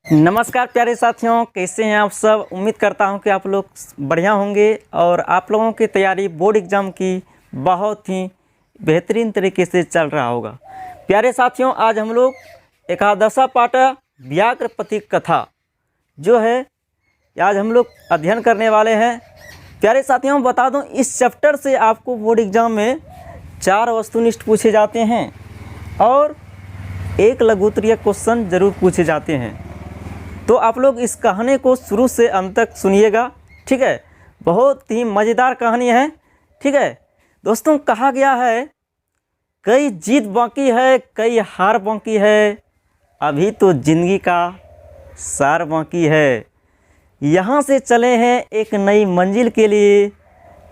नमस्कार प्यारे साथियों, कैसे हैं आप सब। उम्मीद करता हूं कि आप लोग बढ़िया होंगे और आप लोगों की तैयारी बोर्ड एग्ज़ाम की बहुत ही बेहतरीन तरीके से चल रहा होगा। प्यारे साथियों, आज हम लोग एकादशा पाठ व्याघ्रपति कथा जो है आज हम लोग अध्ययन करने वाले हैं। प्यारे साथियों, बता दूं, इस चैप्टर से आपको बोर्ड एग्ज़ाम में 4 वस्तुनिष्ठ पूछे जाते हैं और 1 लघुत्तरीय क्वेश्चन ज़रूर पूछे जाते हैं। तो आप लोग इस कहानी को शुरू से अंत तक सुनिएगा, ठीक है। बहुत ही मज़ेदार कहानी है, ठीक है दोस्तों। कहा गया है कई जीत बाकी है, कई हार बाकी है, अभी तो ज़िंदगी का सार बाकी है। यहाँ से चले हैं एक नई मंजिल के लिए,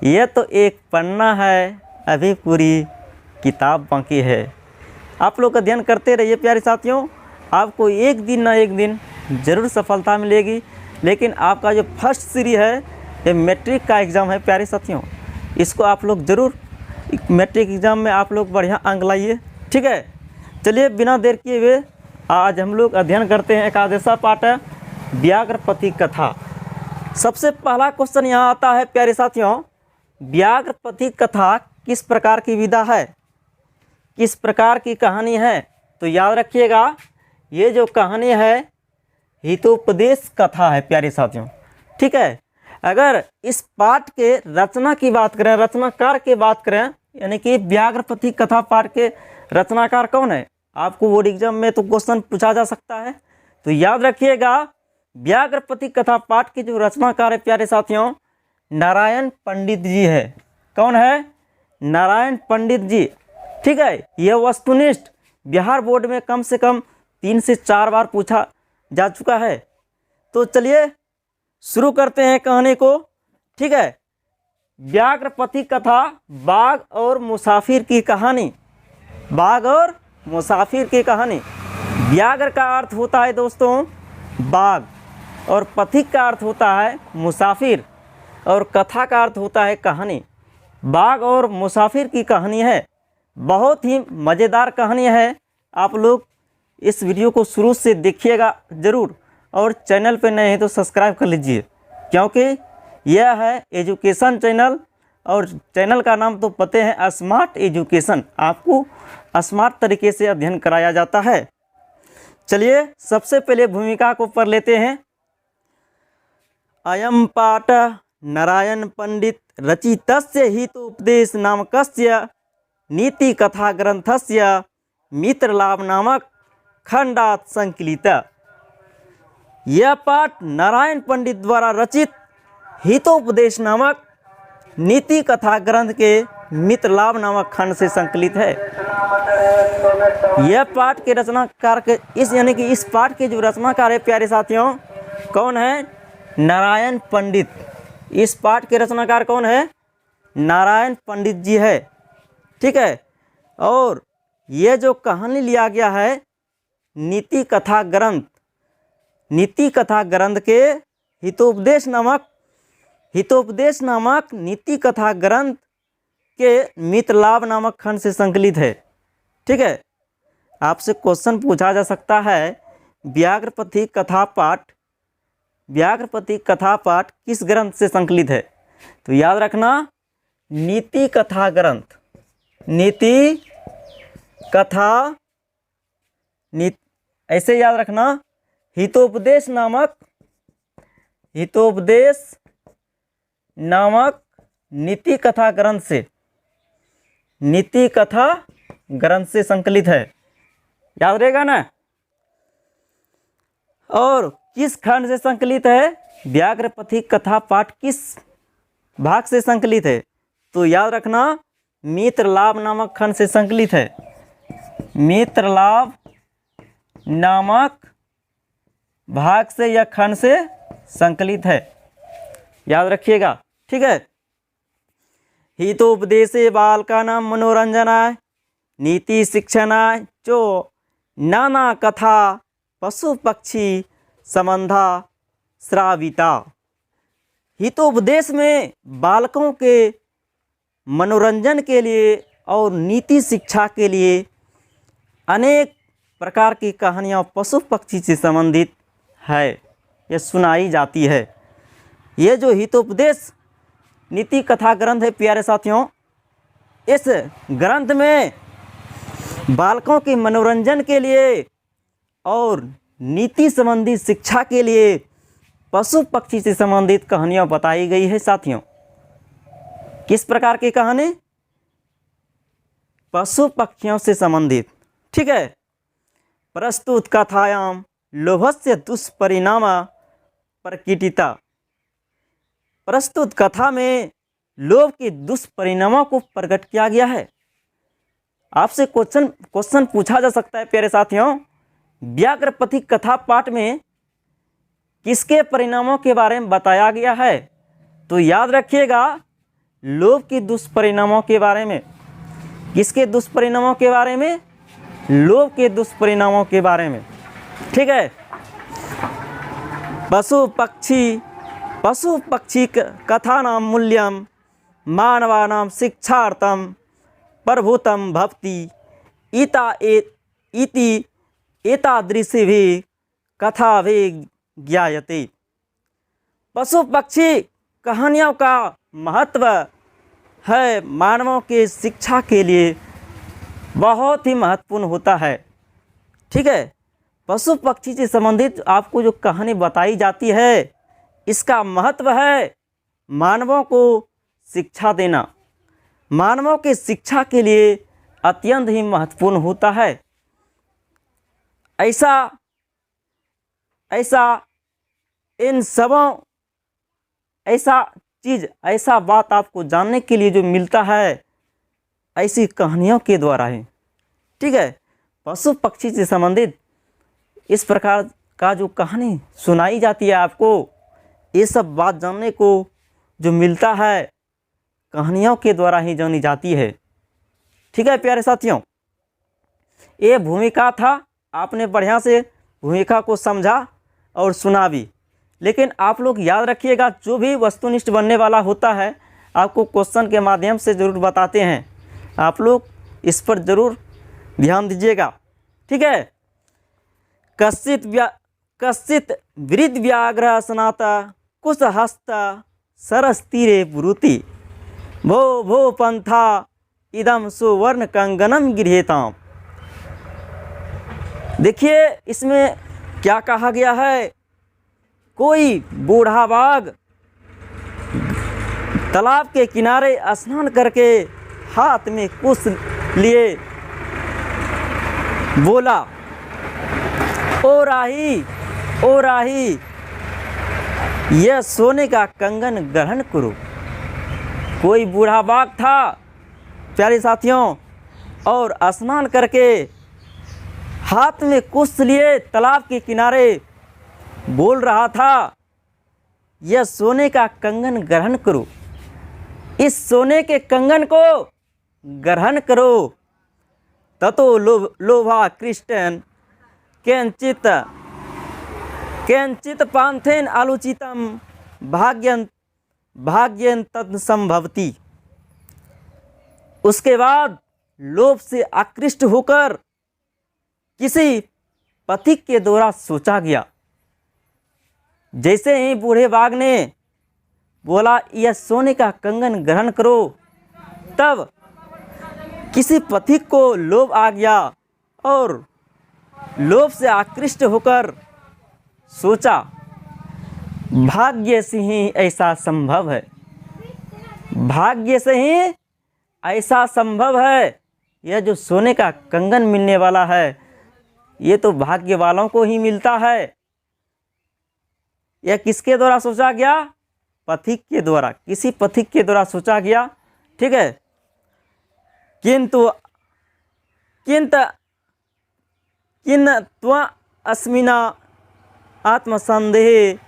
यह तो एक पन्ना है, अभी पूरी किताब बाकी है। आप लोग अध्ययन करते रहिए प्यारे साथियों, आपको एक दिन ना एक दिन ज़रूर सफलता मिलेगी। लेकिन आपका जो फर्स्ट सीरीज है ये मैट्रिक का एग्ज़ाम है प्यारे साथियों, इसको आप लोग ज़रूर मैट्रिक एग्ज़ाम में आप लोग बढ़िया अंक लाइए, ठीक है। चलिए बिना देर किए हुए आज हम लोग अध्ययन करते हैं एकादशा पाठ व्याघ्रपति कथा। सबसे पहला क्वेश्चन यहाँ आता है प्यारे साथियों, व्याघ्रपति कथा किस प्रकार की विधा है, किस प्रकार की कहानी है। तो याद रखिएगा, ये जो कहानी है हितोपदेश कथा है प्यारे साथियों, ठीक है। अगर इस पाठ के रचना की बात करें, रचनाकार की बात करें, यानी कि व्याघ्रपति कथा पाठ के रचनाकार कौन है, आपको बोर्ड एग्जाम में तो क्वेश्चन पूछा जा सकता है। तो याद रखिएगा, व्याघ्रपति कथा पाठ के जो रचनाकार है प्यारे साथियों, नारायण पंडित जी है। कौन है? नारायण पंडित जी, ठीक है। यह वस्तुनिष्ठ बिहार बोर्ड में कम से कम 3 से 4 बार पूछा जा चुका है। तो चलिए शुरू करते हैं कहानी को, ठीक है। व्याघ्रपति कथा, बाघ और मुसाफिर की कहानी। बाघ और मुसाफिर की कहानी। व्याघ्र का अर्थ होता है दोस्तों बाघ, और पथिक का अर्थ होता है मुसाफिर, और कथा का अर्थ होता है कहानी। बाघ और मुसाफिर की कहानी है, बहुत ही मज़ेदार कहानी है। आप लोग इस वीडियो को शुरू से देखिएगा ज़रूर, और चैनल पे नए हैं तो सब्सक्राइब कर लीजिए, क्योंकि यह है एजुकेशन चैनल, और चैनल का नाम तो पते हैं स्मार्ट एजुकेशन। आपको स्मार्ट तरीके से अध्ययन कराया जाता है। चलिए सबसे पहले भूमिका को पढ़ लेते हैं। अयम पाठ नारायण पंडित रचितस्य हितोपदेश नामकस्य नीति कथा ग्रंथस्य मित्रलाभ नामक खंडात संकलित। यह पाठ नारायण पंडित द्वारा रचित हितोपदेश नामक नीति कथा ग्रंथ के मित्रलाभ नामक खंड से संकलित है। यह पाठ के रचनाकार के यानी कि इस पाठ के जो रचनाकार है प्यारे साथियों, कौन है? नारायण पंडित। इस पाठ के रचनाकार कौन है? नारायण पंडित जी है, ठीक है। और यह जो कहानी लिया गया है नीति कथा ग्रंथ, नीति कथा ग्रंथ के हितोपदेश नामक नीति कथा ग्रंथ के मित्रलाभ नामक खंड से संकलित है, ठीक है। आपसे क्वेश्चन पूछा जा सकता है, व्याघ्रपति कथा पाठ किस ग्रंथ से संकलित है। तो याद रखना, नीति कथा ग्रंथ, नीति कथा ऐसे याद रखना, हितोपदेश नामक नीति कथा ग्रंथ से संकलित है। याद रहेगा ना। और किस खंड से संकलित है? व्याघ्रपति कथा पाठ किस भाग से संकलित है? तो याद रखना, मित्रलाभ नामक खंड से संकलित है। मित्रलाभ नामक भाग से या खंड से संकलित है, याद रखिएगा, ठीक है। हितोपदेशे बालकानां मनोरंजनाय नीति शिक्षणाय चो नाना कथा पशु पक्षी संबंधा श्राविता। हितोपदेश में बालकों के मनोरंजन के लिए और नीति शिक्षा के लिए अनेक प्रकार की कहानियाँ पशु पक्षी से संबंधित है, ये सुनाई जाती है। ये जो हितोपदेश नीति कथा ग्रंथ है प्यारे साथियों, इस ग्रंथ में बालकों के मनोरंजन के लिए और नीति संबंधी शिक्षा के लिए पशु पक्षी से संबंधित कहानियाँ बताई गई है साथियों। किस प्रकार की कहानी? पशु पक्षियों से संबंधित। ठीक है। प्रस्तुत कथायाम लोभस्य दुष्परिणामा प्रकटिता। प्रस्तुत कथा में लोभ के दुष्परिणामों को प्रकट किया गया है। आपसे क्वेश्चन पूछा जा सकता है प्यारे साथियों, व्याघ्रपति कथा पाठ में किसके परिणामों के बारे में बताया गया है? तो याद रखिएगा, लोभ के दुष्परिणामों के बारे में। किसके दुष्परिणामों के बारे में? लोभ के दुष्परिणामों के बारे में। ठीक है। पशु पक्षी कथा नाम मूल्यम मानवानां शिक्षार्थम प्रभुतम भक्ति इति एतादृशी भी कथा भी ज्ञायते। पशु पक्षी कहानियों का महत्व है मानवों के शिक्षा के लिए बहुत ही महत्वपूर्ण होता है। ठीक है। पशु पक्षी से संबंधित आपको जो कहानी बताई जाती है, इसका महत्व है मानवों को शिक्षा देना। मानवों के शिक्षा के लिए अत्यंत ही महत्वपूर्ण होता है। ऐसा बात आपको जानने के लिए जो मिलता है ऐसी कहानियों के द्वारा है। ठीक है। पशु पक्षी से संबंधित इस प्रकार का जो कहानी सुनाई जाती है आपको, ये सब बात जानने को जो मिलता है कहानियों के द्वारा ही जानी जाती है। ठीक है प्यारे साथियों, ये भूमिका था। आपने बढ़िया से भूमिका को समझा और सुना भी। लेकिन आप लोग याद रखिएगा, जो भी वस्तुनिष्ठ बनने वाला होता है आपको क्वेश्चन के माध्यम से ज़रूर बताते हैं। आप लोग इस पर ज़रूर ध्यान दीजिएगा। ठीक है। कश्चित वृद्ध व्याघ्र स्नाता कुशहस्त सरस्तीरे ब्रूति भो भो पंथा इदम सुवर्ण कंगनम गृहेताम। देखिए इसमें क्या कहा गया है। कोई बूढ़ा बाघ तालाब के किनारे स्नान करके हाथ में कुश लिए बोला, ओ राही यह सोने का कंगन ग्रहण करो। कोई बूढ़ा बाघ था प्यारे साथियों, और स्नान करके हाथ में कुश लिए तालाब के किनारे बोल रहा था, यह सोने का कंगन ग्रहण करो। इस सोने के कंगन को ग्रहण करो। ततो लोभा कृष्ण केंचित पांथेन आलोचितम भाग्यं तद संभवती। उसके बाद लोभ से आकृष्ट होकर किसी पथिक के द्वारा सोचा गया। जैसे ही बूढ़े बाघ ने बोला यह सोने का कंगन ग्रहण करो, तब किसी पथिक को लोभ आ गया और लोभ से आकृष्ट होकर सोचा, भाग्य से ही ऐसा संभव है। भाग्य से ही ऐसा संभव है। यह जो सोने का कंगन मिलने वाला है, ये तो भाग्य वालों को ही मिलता है। यह किसके द्वारा सोचा गया? पथिक के द्वारा, किसी पथिक के द्वारा सोचा गया। ठीक है। किंतु अस्मिना आत्मसंदेह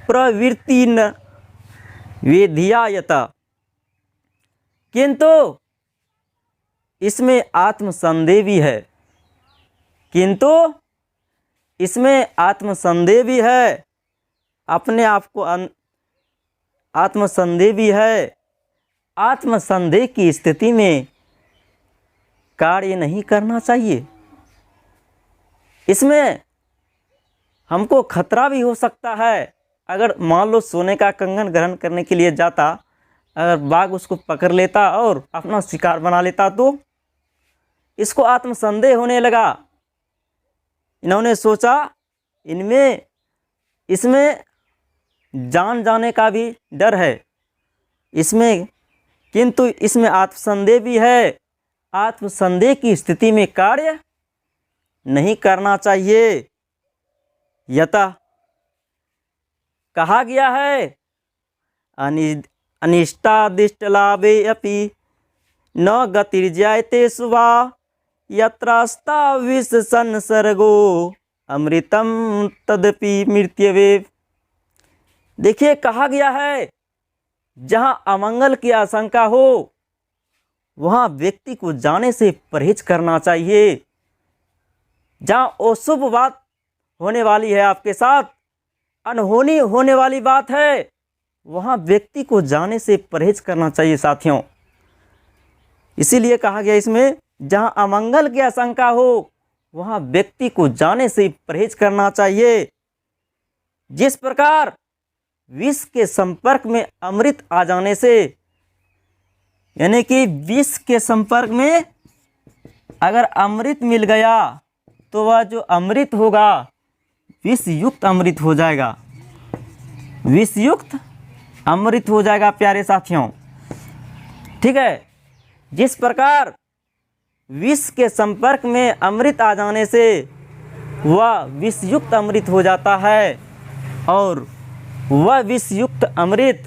प्रवृत्ति न वेधियायता। किंतु इसमें आत्मसंदेह भी है। किंतु इसमें आत्मसंदेह भी है। अपने आप को आत्मसंदेह भी है। आत्मसंदेह की स्थिति में कार्य नहीं करना चाहिए। इसमें हमको खतरा भी हो सकता है। अगर मान लो सोने का कंगन ग्रहण करने के लिए जाता, अगर बाघ उसको पकड़ लेता और अपना शिकार बना लेता तो इसको आत्मसंदेह होने लगा। इन्होंने सोचा इसमें जान जाने का भी डर है इसमें, किंतु इसमें आत्मसंदेह भी है। आत्मसंदेह की स्थिति में कार्य नहीं करना चाहिए। यतः कहा गया है अनिष्टादिष्ट लाभे अपि न गतिर्जायते शुभा यत्रास्ता विष संसर्गो अमृतम तदपि मृत्यवे। देखिए, कहा गया है जहाँ अमंगल की आशंका हो वहाँ व्यक्ति को जाने से परहेज करना चाहिए। जहाँ अशुभ बात होने वाली है, आपके साथ अनहोनी होने वाली बात है, वहाँ व्यक्ति को जाने से परहेज करना चाहिए साथियों। इसीलिए कहा गया इसमें जहाँ अमंगल की आशंका हो वहाँ व्यक्ति को जाने से परहेज करना चाहिए। जिस प्रकार विष के संपर्क में अमृत आ जाने से, यानी कि विष के संपर्क में अगर अमृत मिल गया तो वह जो अमृत होगा विष युक्त अमृत हो जाएगा, विष युक्त अमृत हो जाएगा प्यारे साथियों। ठीक है, जिस प्रकार विष के संपर्क में अमृत आ जाने से वह विष युक्त अमृत हो जाता है और वह विष युक्त अमृत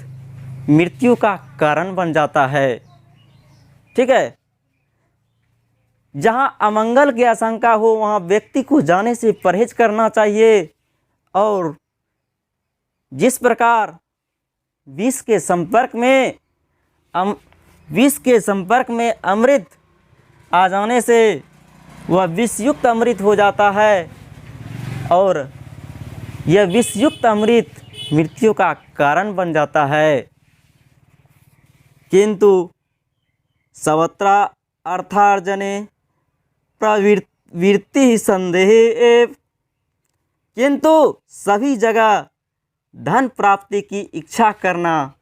मृत्यु का कारण बन जाता है। ठीक है, जहाँ अमंगल की आशंका हो वहाँ व्यक्ति को जाने से परहेज करना चाहिए। और जिस प्रकार विष के संपर्क में अमृत आ जाने से वह विषयुक्त अमृत हो जाता है और यह विषयुक्त अमृत मृत्यु का कारण बन जाता है। किंतु सर्वत्र अर्थार्जने प्रवृत्ति संदेह एव, किंतु सभी जगह धन प्राप्ति की इच्छा करना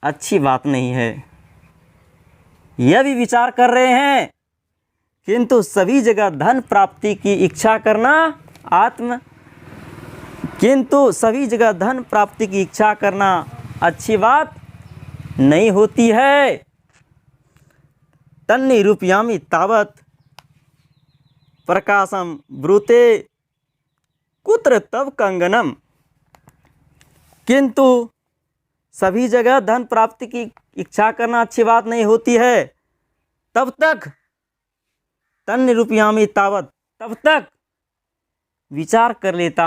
अच्छी बात नहीं है। यह भी विचार कर रहे हैं, किंतु सभी जगह धन प्राप्ति की इच्छा करना अच्छी बात नहीं होती है। तन्निरूपयामि तावत् प्रकाशम ब्रूते कुत्र तव कंगनम, किंतु सभी जगह धन प्राप्ति की इच्छा करना अच्छी बात नहीं होती है। तब तक तन्निरूपयामि तावत्, तब तक विचार कर लेता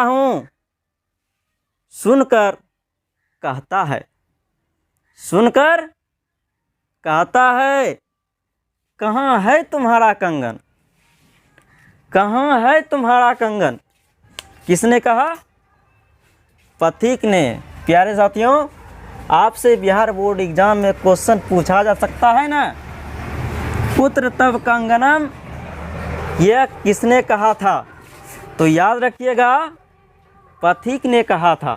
हूँ, सुनकर कहता है कहाँ है तुम्हारा कंगन, कहाँ है तुम्हारा कंगन। किसने कहा? पथिक ने। प्यारे साथियों, आपसे बिहार बोर्ड एग्जाम में क्वेश्चन पूछा जा सकता है ना, कुत्र तव कंगनम, यह किसने कहा था? तो याद रखिएगा, पथिक ने कहा था।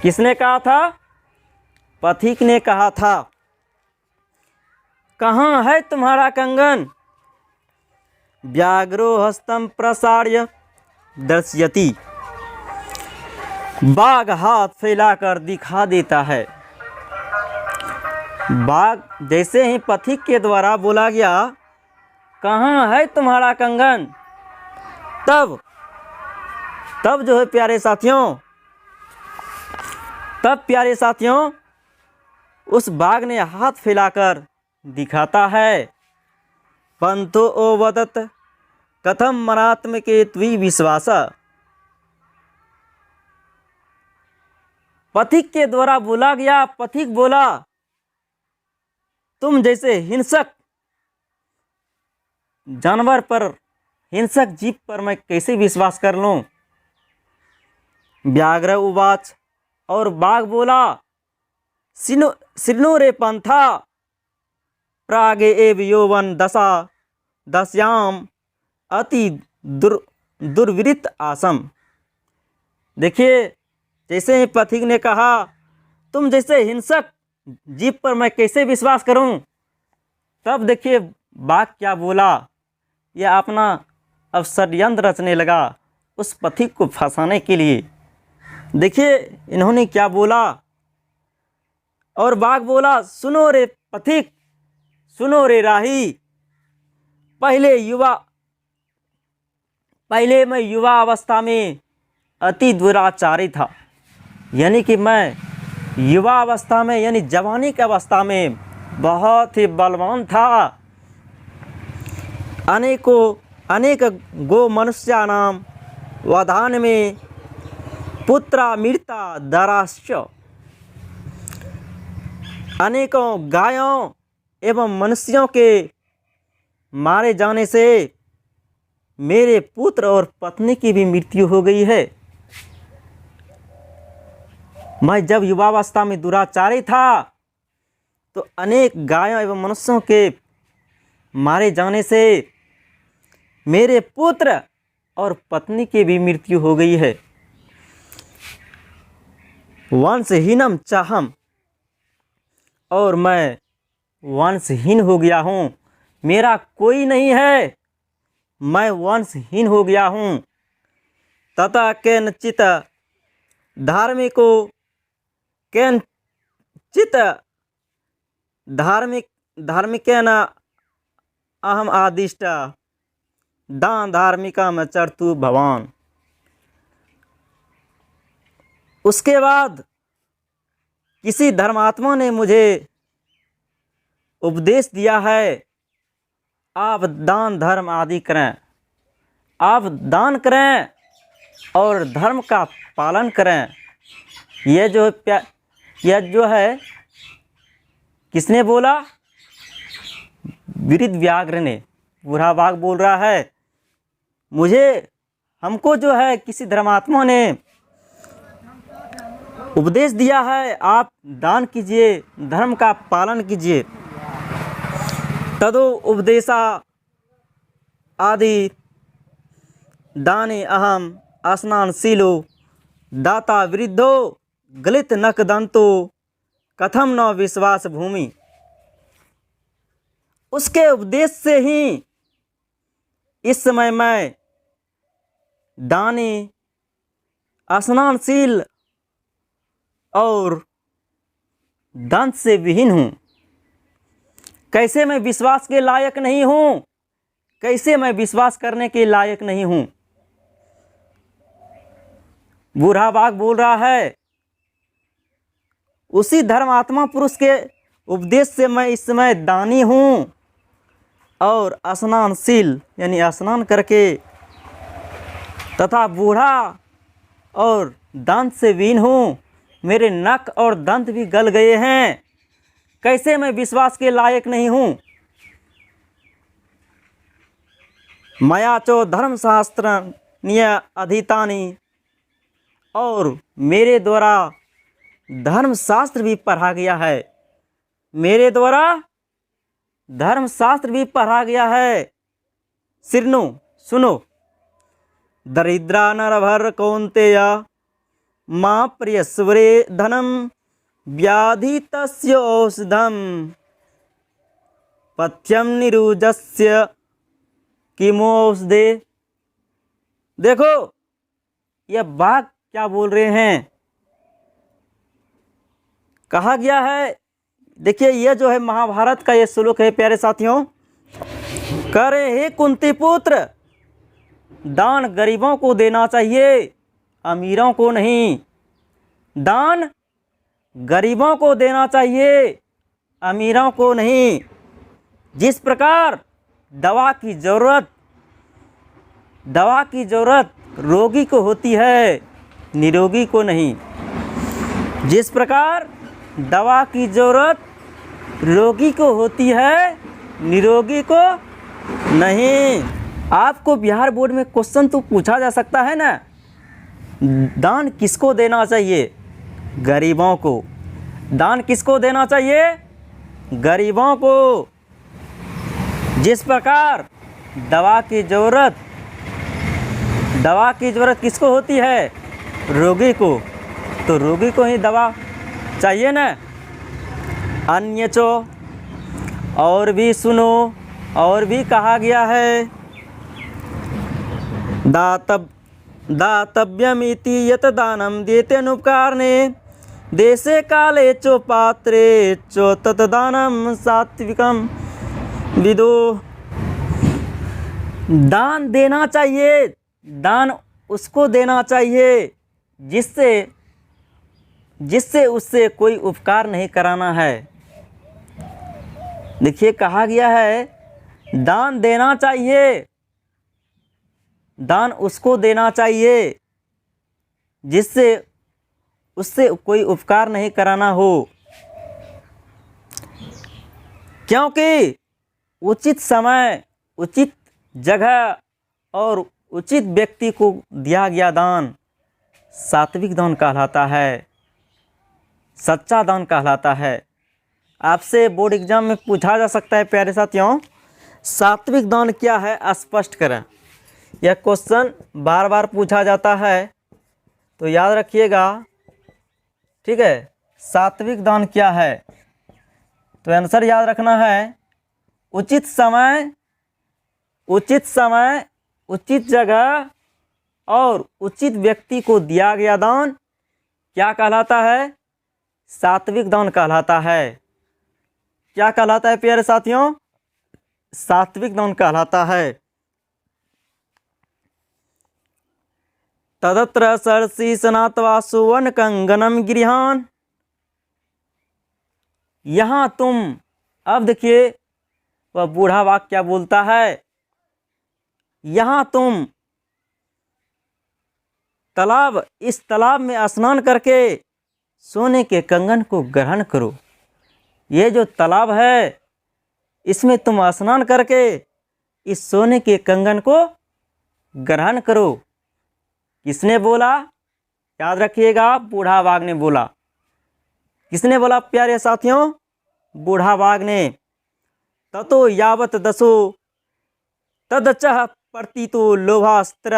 किसने कहा था? पथिक ने कहा था। कहाँ है तुम्हारा कंगन? व्याघ्रो हस्तम प्रसार्य दर्शयति, बाघ हाथ फैलाकर दिखा देता है। बाघ जैसे ही पथिक के द्वारा बोला गया कहाँ है तुम्हारा कंगन, तब जो है प्यारे साथियों, उस बाघ ने हाथ फैलाकर दिखाता है। पंथो ओ वदत कथम मनात्मके त्वी विश्वास, पथिक के द्वारा बोला गया। पथिक बोला, तुम जैसे हिंसक जानवर पर, हिंसक जीव पर मैं कैसे विश्वास कर लूं? व्याघ्र उवाच, और बाघ बोला, सिनु रे पंथा प्रागे एव यौवन दशा दस्याम अति दुर्वृत्त आसम। देखिए, जैसे ही पथिक ने कहा, तुम जैसे हिंसक जीव पर मैं कैसे विश्वास करूं, तब देखिए बाघ क्या बोला। यह अपना अब षड्यंत्र रचने लगा उस पथिक को फंसाने के लिए। देखिए इन्होंने क्या बोला। और बाघ बोला, सुनो रे पथिक, सुनो रे राही, पहले मैं युवा अवस्था में अति दुराचारी था। यानी कि मैं युवा अवस्था में यानी जवानी की अवस्था में बहुत ही बलवान था। अनेक गो मनुष्यानाम वधान में पुत्रा मृता दराश्च। अनेकों गायों एवं मनुष्यों के मारे जाने से मेरे पुत्र और पत्नी की भी मृत्यु हो गई है। मैं जब युवावस्था में दुराचारी था तो अनेक गायों एवं मनुष्यों के मारे जाने से मेरे पुत्र और पत्नी की भी मृत्यु हो गई है। वंशहीनम चाहम, और मैं वंशहीन हो गया हूँ, मेरा कोई नहीं है, मैं वंशहीन हो गया हूँ। तथा केनचित धार्मिको केनचित धार्मिकेन अहम आदिष्ट दान धार्मिका में चरतु भवान। उसके बाद किसी धर्मात्मा ने मुझे उपदेश दिया है, आप दान धर्म आदि करें, आप दान करें और धर्म का पालन करें। यह जो है किसने बोला? वृद्धव्याघ्र ने। बूढ़ा बाघ बोल रहा है, हमको जो है किसी धर्मात्मा ने उपदेश दिया है, आप दान कीजिए, धर्म का पालन कीजिए। तदो उपदेशा आदि दाने अहम स्नानशीलो दाता वृद्धो गलित नकदंतो कथम न विश्वास भूमि। उसके उपदेश से ही इस समय मैं दानी, स्नानशील और दंत से विहीन हूँ। कैसे मैं विश्वास के लायक नहीं हूँ, कैसे मैं विश्वास करने के लायक नहीं हूँ। बूढ़ा बाघ बोल रहा है, उसी धर्मात्मा पुरुष के उपदेश से मैं इस समय दानी हूँ और स्नानशील यानी स्नान करके तथा बूढ़ा और दंत से विहीन हूँ। मेरे नख और दंत भी गल गए हैं, कैसे मैं विश्वास के लायक नहीं हूँ। मया चो धर्मशास्त्र निय अधीतानि, और मेरे द्वारा धर्मशास्त्र भी पढ़ा गया है, मेरे द्वारा धर्मशास्त्र भी पढ़ा गया है। सिरनु सुनो, दरिद्रा नरभर कौन्तेय मां प्रियस्वरे धनम व्याधि तस्य औषधम पथ्यम निरुजस्य किमोषधे। देखो यह बाघ क्या बोल रहे हैं, कहा गया है। देखिए यह जो है महाभारत का ये श्लोक है प्यारे साथियों। कह रहे, हे कुंती पुत्र, दान गरीबों को देना चाहिए, अमीरों को नहीं। दान गरीबों को देना चाहिए, अमीरों को नहीं। जिस प्रकार दवा की ज़रूरत रोगी को होती है, निरोगी को नहीं। जिस प्रकार दवा की ज़रूरत रोगी को होती है, निरोगी को नहीं। आपको बिहार बोर्ड में क्वेश्चन तो पूछा जा सकता है ना, दान किसको देना चाहिए? गरीबों को। दान किसको देना चाहिए? गरीबों को। जिस प्रकार दवा की ज़रूरत किसको होती है? रोगी को। तो रोगी को ही दवा चाहिए ना। अन्य चो, और भी सुनो, और भी कहा गया है, दातव्यमिति यत दानम देते अनुपकारणे देशे काले चो पात्रे चो तत दानम सात्विकम विदो। दान देना चाहिए, दान उसको देना चाहिए जिससे उससे कोई उपकार नहीं कराना है। देखिए कहा गया है दान देना चाहिए, दान उसको देना चाहिए जिससे उससे कोई उपकार नहीं कराना हो, क्योंकि उचित समय, उचित जगह और उचित व्यक्ति को दिया गया दान सात्विक दान कहलाता है, सच्चा दान कहलाता है। आपसे बोर्ड एग्जाम में पूछा जा सकता है प्यारे साथियों, सात्विक दान क्या है, स्पष्ट करें। यह क्वेश्चन बार बार पूछा जाता है, तो याद रखिएगा, ठीक है। सात्विक दान क्या है? तो आंसर याद रखना है, उचित समय, उचित जगह और उचित व्यक्ति को दिया गया दान क्या कहलाता है? सात्विक दान कहलाता है। क्या कहलाता है प्यारे साथियों? सात्विक दान कहलाता है। तदत्र सरसी सनातवा सुवर्ण कंगनम गृहान। यहाँ तुम, अब देखिए वह बूढ़ा वाक्य क्या बोलता है, यहाँ तुम इस तालाब में स्नान करके सोने के कंगन को ग्रहण करो। ये जो तालाब है इसमें तुम स्नान करके इस सोने के कंगन को ग्रहण करो। किसने बोला? याद रखिएगा, बूढ़ा बाघ ने बोला। किसने बोला प्यारे साथियों? बूढ़ा बाघ ने। ततो यावत दसो तदचः प्रतितो लोभास्त्र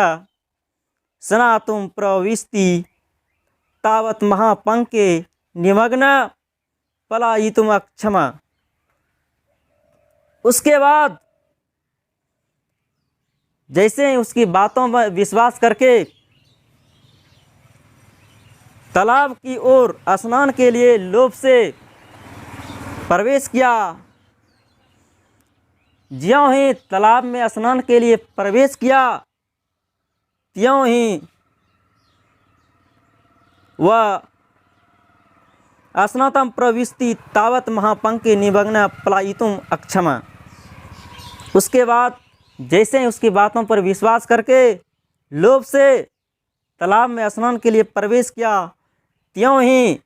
सनातुम प्रविष्टि तावत महापंके निमग्न पलायितुम अक्षमा। उसके बाद जैसे उसकी बातों पर विश्वास करके तालाब की ओर स्नान के लिए लोभ से प्रवेश किया, ज्यों ही तालाब में स्नान के लिए प्रवेश किया त्यों ही वह स्नातम प्रविष्टि तावत महापंके निमग्न पलायितुम अक्षमा। उसके बाद जैसे ही उसकी बातों पर विश्वास करके लोभ से तालाब में स्नान के लिए प्रवेश किया त्यों ही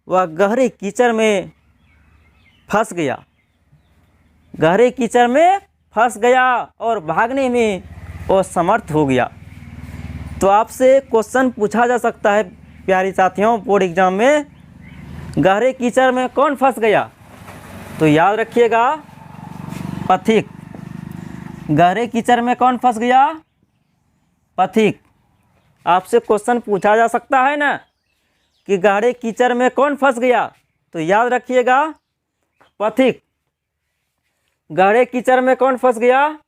वह गहरे कीचड़ में फंस गया, गहरे कीचड़ में फंस गया और भागने में असमर्थ हो गया। तो आपसे क्वेश्चन पूछा जा सकता है प्यारी साथियों बोर्ड एग्जाम में, गहरे कीचड़ में कौन फंस गया? तो याद रखिएगा, पथिक। गहरे कीचड़ में कौन फंस गया? पथिक। आपसे क्वेश्चन पूछा जा सकता है ना कि गहरे कीचड़ में कौन फंस गया? तो याद रखिएगा, पथिक। गहरे कीचड़ में कौन फंस गया?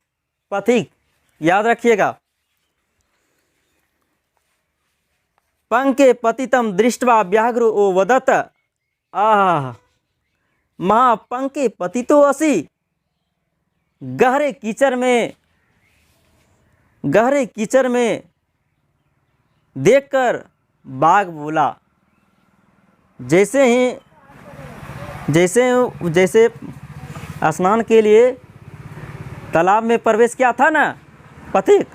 पथिक। याद रखिएगा। पंके पतितम दृष्ट्वा व्याघ्रो ओ वदत आह महापंके पतितो असि। गहरे कीचड़ में देखकर बाघ बोला, जैसे स्नान के लिए तालाब में प्रवेश किया था ना पथिक,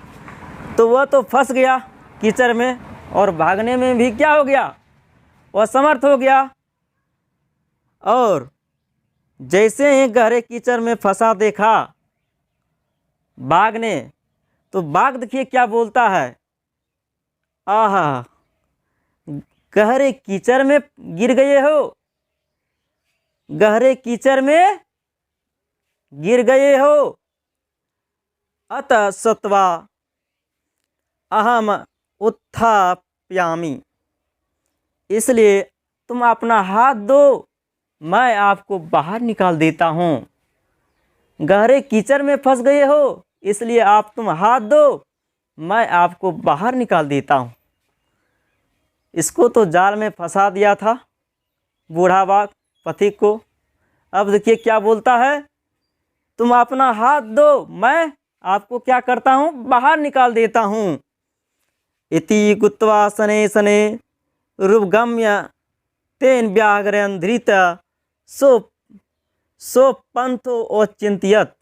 तो वह तो फंस गया कीचड़ में और भागने में भी क्या हो गया? वह असमर्थ हो गया। और जैसे ही गहरे कीचड़ में फंसा देखा बाघ ने, तो बाघ देखिए क्या बोलता है, आहा गहरे कीचड़ में गिर गए हो, गहरे कीचड़ में गिर गए हो, अतः श्रुत्वा अहम उत्थापयामि, इसलिए तुम अपना हाथ दो, मैं आपको बाहर निकाल देता हूँ। गहरे कीचड़ में फंस गए हो, इसलिए तुम हाथ दो, मैं आपको बाहर निकाल देता हूँ। इसको तो जाल में फंसा दिया था बूढ़ा बाघ पथिक को। अब देखिए क्या बोलता है, तुम अपना हाथ दो, मैं आपको क्या करता हूँ, बाहर निकाल देता हूँ। इति गुत्वा शनैः शनैः रूपगम्य तेन व्याघ्रं धृत्वा सो पंथो औचित्यत।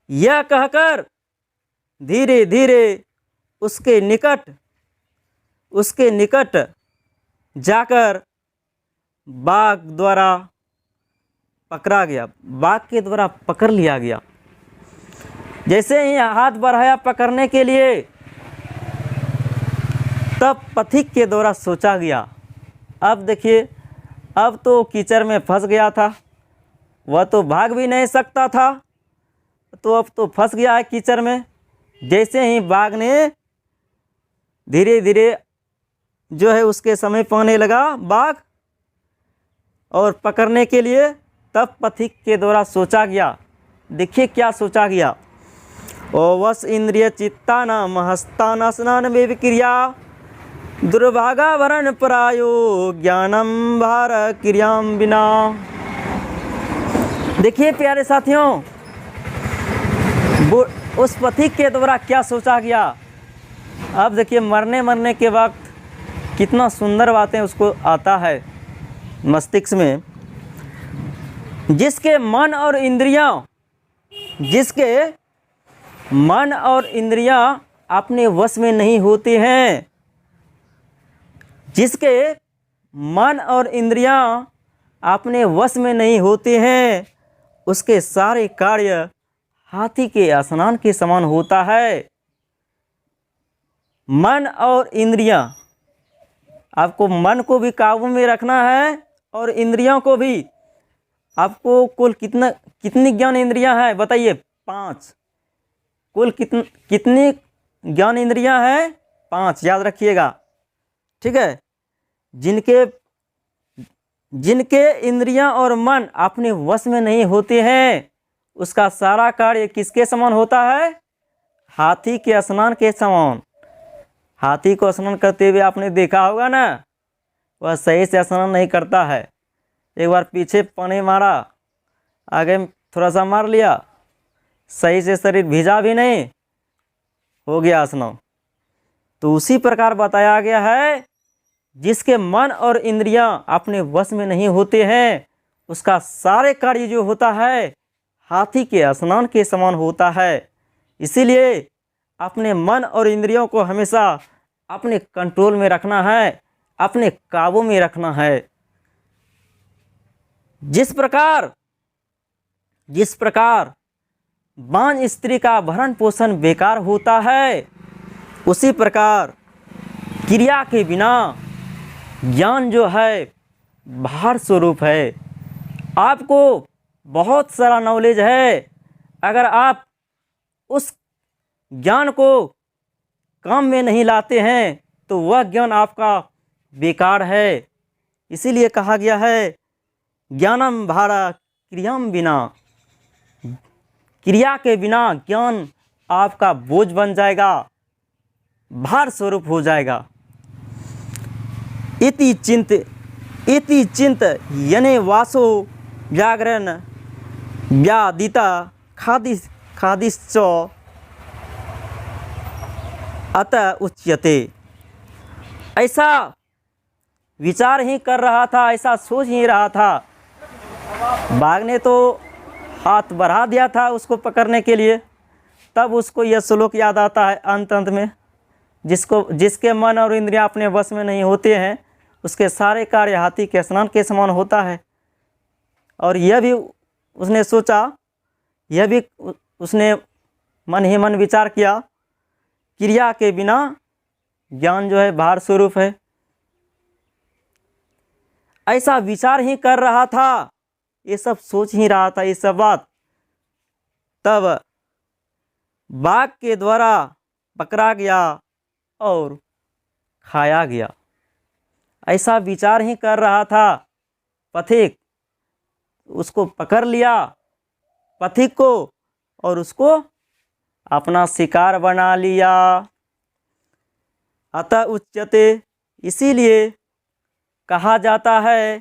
यह कहकर धीरे धीरे उसके निकट जाकर बाघ द्वारा पकड़ा गया, बाघ के द्वारा पकड़ लिया गया। जैसे ही हाथ बढ़ाया पकड़ने के लिए, तब पथिक के द्वारा सोचा गया। अब देखिए, अब तो कीचड़ में फंस गया था, वह तो भाग भी नहीं सकता था, तो अब तो फंस गया है कीचड़ में। जैसे ही बाघ ने धीरे धीरे जो है उसके समय पाने लगा बाघ और पकड़ने के लिए, तब पथिक के द्वारा सोचा गया। देखिए क्या सोचा गया, ओवस इंद्रिय चित्तानाम हस्तानासनान वे विक्रिया दुर्भागा वरण परायो ज्ञानम भार क्रियाम बिना। देखिए प्यारे साथियों, उस पथिक के द्वारा क्या सोचा गया। अब देखिए मरने के वक्त कितना सुंदर बातें उसको आता है मस्तिष्क में। जिसके मन और इंद्रियां अपने वश में नहीं होते हैं, जिसके मन और इंद्रियां अपने वश में नहीं होते हैं, उसके सारे कार्य हाथी के स्नान के समान होता है। मन और इंद्रियां, आपको मन को भी काबू में रखना है और इंद्रियों को भी। आपको कुल कितनी ज्ञान इंद्रियां हैं बताइए, 5। कुल कितनी ज्ञान इंद्रियां हैं, 5, याद रखिएगा, ठीक है। जिनके इंद्रियां और मन अपने वश में नहीं होते हैं, उसका सारा कार्य किसके समान होता है, हाथी के स्नान के समान। हाथी को स्नान करते हुए आपने देखा होगा ना, वह सही से स्नान नहीं करता है। एक बार पीछे पानी मारा, आगे थोड़ा सा मार लिया, सही से शरीर भीजा भी नहीं, हो गया स्नान। तो उसी प्रकार बताया गया है, जिसके मन और इंद्रियां अपने वश में नहीं होते हैं, उसका सारे कार्य जो होता है हाथी के स्नान के समान होता है। इसीलिए अपने मन और इंद्रियों को हमेशा अपने कंट्रोल में रखना है, अपने काबू में रखना है। जिस प्रकार बांझ स्त्री का भरण पोषण बेकार होता है, उसी प्रकार क्रिया के बिना ज्ञान जो है भार स्वरूप है। आपको बहुत सारा नॉलेज है, अगर आप उस ज्ञान को काम में नहीं लाते हैं तो वह ज्ञान आपका बेकार है। इसीलिए कहा गया है, ज्ञानम भारा क्रियाम बिना, क्रिया के बिना ज्ञान आपका बोझ बन जाएगा, भार स्वरूप हो जाएगा। इति चिंत यने वासो व्याघ्रन व्यादिता खादिश्च अतः उच्यते। ऐसा विचार ही कर रहा था, ऐसा सोच ही रहा था। बाघ ने तो हाथ बढ़ा दिया था उसको पकड़ने के लिए, तब उसको यह श्लोक याद आता है अंत में, जिसके मन और इंद्रियां अपने वश में नहीं होते हैं, उसके सारे कार्य हाथी के स्नान के समान होता है। और यह भी उसने सोचा, यह भी उसने मन ही मन विचार किया, क्रिया के बिना ज्ञान जो है भार स्वरूप है। ऐसा विचार ही कर रहा था, ये सब सोच ही रहा था ये सब बात। तब बाघ के द्वारा पकड़ा गया और खाया गया। ऐसा विचार ही कर रहा था पथिक। उसको पकड़ लिया पथिक को और उसको अपना शिकार बना लिया। अतः उच्यते, इसीलिए कहा जाता है,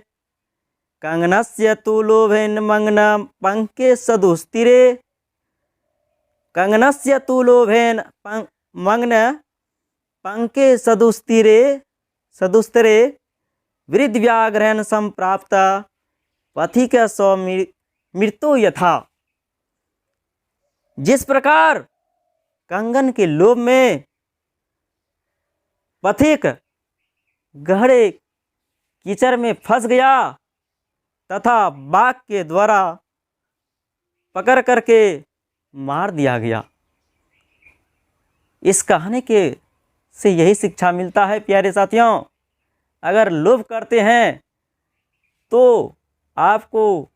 कंगनस्य तु लोभेन मग्न पंके सदुस्तिरे। कंगनस्य तु लोभेन मग्न पंके सदुस्तरे वृद्धव्याघ्रेण संप्राप्त पथिक सौ मृत्यु यथा। जिस प्रकार कंगन के लोभ में पथिक गहरे कीचड़ में फंस गया तथा बाघ के द्वारा पकड़ करके मार दिया गया। इस कहानी के से यही शिक्षा मिलता है प्यारे साथियों, अगर लोभ करते हैं तो आपको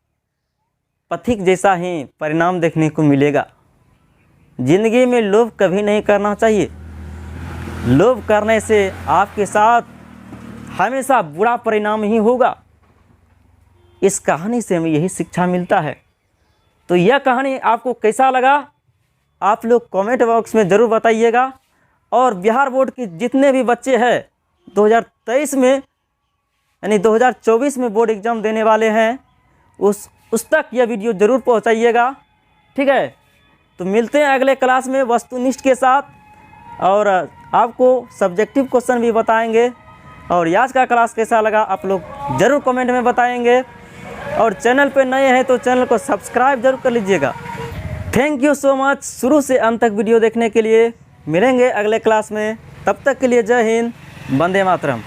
पथिक जैसा ही परिणाम देखने को मिलेगा। जिंदगी में लोभ कभी नहीं करना चाहिए। लोभ करने से आपके साथ हमेशा बुरा परिणाम ही होगा। इस कहानी से हमें यही शिक्षा मिलता है। तो यह कहानी आपको कैसा लगा आप लोग कमेंट बॉक्स में ज़रूर बताइएगा। और बिहार बोर्ड के जितने भी बच्चे हैं 2023 में यानी 2024 में बोर्ड एग्ज़ाम देने वाले हैं उस तक यह वीडियो ज़रूर पहुंचाइएगा। ठीक है, तो मिलते हैं अगले क्लास में वस्तुनिष्ठ के साथ और आपको सब्जेक्टिव क्वेश्चन भी बताएंगे। और आज का क्लास कैसा लगा आप लोग ज़रूर कमेंट में बताएंगे। और चैनल पे नए हैं तो चैनल को सब्सक्राइब जरूर कर लीजिएगा। थैंक यू सो मच शुरू से अंत तक वीडियो देखने के लिए। मिलेंगे अगले क्लास में, तब तक के लिए जय हिंद, वंदे मातरम।